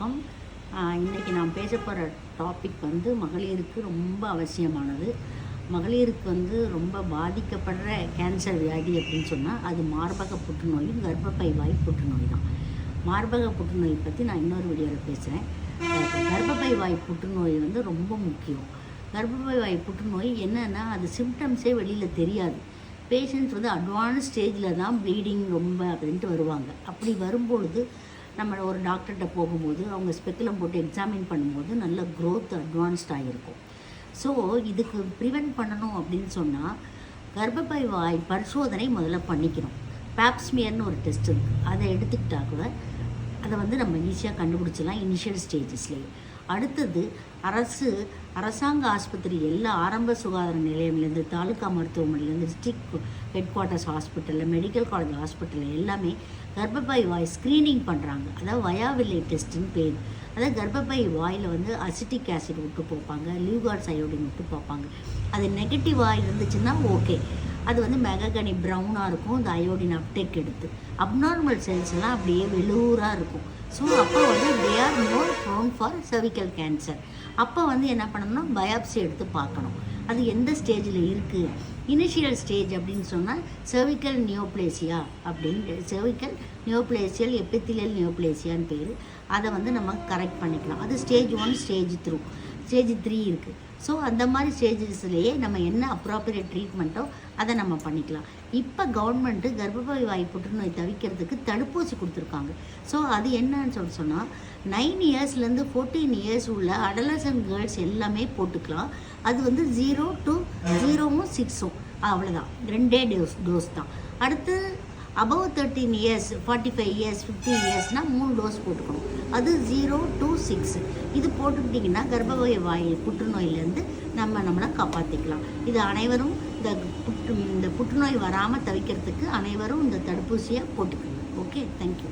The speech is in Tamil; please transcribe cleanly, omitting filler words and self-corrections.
வணக்கம். இன்றைக்கி நான் பேச போகிற டாபிக் வந்து மகளிருக்கு ரொம்ப அவசியமானது. மகளிருக்கு வந்து ரொம்ப பாதிக்கப்படுற கேன்சர் வியாதி அப்படின்னு சொன்னால் அது மார்பக புற்றுநோயும் கர்ப்பப்பை வாய் புற்றுநோய் தான். மார்பக புற்றுநோய் பற்றி நான் இன்னொரு வீடியோவில் பேசுகிறேன். கர்ப்பப்பை வாய் புற்றுநோய் வந்து ரொம்ப முக்கியம். கர்ப்பப்பை வாய் புற்றுநோய் என்னென்னா அது சிம்டம்ஸே வெளியில் தெரியாது. பேஷண்ட்ஸ் வந்து அட்வான்ஸ் ஸ்டேஜில் தான் ப்ளீடிங் ரொம்ப அப்படின்ட்டு வருவாங்க. அப்படி வரும்பொழுது நம்ம ஒரு டாக்டர்கிட்ட போகும்போது அவங்க ஸ்பெக்குலம் போட்டு எக்ஸாமின் பண்ணும்போது நல்ல க்ரோத் அட்வான்ஸ்டாக இருக்கும். ஸோ இதுக்கு ப்ரிவெண்ட் பண்ணணும் அப்படின்னு சொன்னால் கர்ப்பப்பை வாய் பரிசோதனை முதல்ல பண்ணிக்கணும். பேப்ஸ்மியர்னு ஒரு டெஸ்ட் இருக்குது, அதை எடுத்துக்கிட்டா கூட அதை வந்து நம்ம ஈஸியாக கண்டுபிடிச்சிடலாம் இனிஷியல் ஸ்டேஜஸ்லேயே. அடுத்தது அரசாங்க ஆஸ்பத்திரி எல்லா ஆரம்ப சுகாதார நிலையம்லேருந்து தாலுக்கா மருத்துவமனையிலேருந்து டிஸ்ட்ரிக்ட் ஹெட் குவார்ட்டர்ஸ் ஹாஸ்பிட்டலில் மெடிக்கல் காலேஜ் ஹாஸ்பிட்டலில் எல்லாமே கர்ப்பப்பை வாய் ஸ்க்ரீனிங் பண்ணுறாங்க. அதாவது வயாவில்லை டெஸ்ட்டுன்னு பேர். அதாவது கர்ப்பப்பை வாயில் வந்து அசிட்டிக் ஆசிட் விட்டு பார்ப்பாங்க, லியூகார்ட்ஸ் அயோடின் விட்டு பார்ப்பாங்க. அது நெகட்டிவாக இருந்துச்சுன்னா ஓகே, அது வந்து மெககனி ப்ரௌனாக இருக்கும், இந்த அயோடின் அப்டேக் எடுத்து. அப்நார்மல் செல்ஸ் எல்லாம் அப்படியே வெளூராக இருக்கும். ஸோ அப்போ வந்து they are more prone for cervical cancer. அப்போ வந்து என்ன பண்ணணும்னா பயாப்சி எடுத்து பார்க்கணும் அது எந்த ஸ்டேஜில் இருக்குது. இனிஷியல் ஸ்டேஜ் அப்படின்னு சொன்னால் cervical நியோப்ளேசியா அப்படின்னு, cervical நியோப்ளேசியல் எபித்திலியல் நியோப்ளேசியான்னு பேர். அதை வந்து நம்ம கரெக்ட் பண்ணிக்கலாம். அது ஸ்டேஜ் 1, ஸ்டேஜ் 3 இருக்குது. ஸோ அந்த மாதிரி ஸ்டேஜஸ்லேயே நம்ம என்ன அப்ராப்ரியேட் ட்ரீட்மெண்ட்டோ அதை நம்ம பண்ணிக்கலாம். இப்போ கவர்மெண்ட்டு கர்ப்பப்பை வாய் புற்றுநோய் தவிர்க்கிறதுக்கு தடுப்பூசி கொடுத்துருக்காங்க. ஸோ அது என்னன்னு சொன்னால் 9 இயர்ஸ்லேருந்து 14 இயர்ஸ் உள்ள அடலசன்ட் கேர்ள்ஸ் எல்லாமே போட்டுக்கலாம். அது வந்து 0 to 0ம் 6ம் அவ்வளோதான், 2 டோஸ் தான். அடுத்து above 13 இயர்ஸ், 45 இயர்ஸ், 50 இயர்ஸ்னால் 3 டோஸ் போட்டுக்கணும். அது 0 to 6. இது போட்டுக்கிட்டிங்கன்னா கர்ப்பப்பை வாய் புற்றுநோயிலேருந்து நம்மளை காப்பாற்றிக்கலாம். இது அனைவரும் இந்த புற்றுநோய் வராமல் தவிர்க்கிறதுக்கு அனைவரும் இந்த தடுப்பூசியை போட்டுக்கணும். Okay, thank you.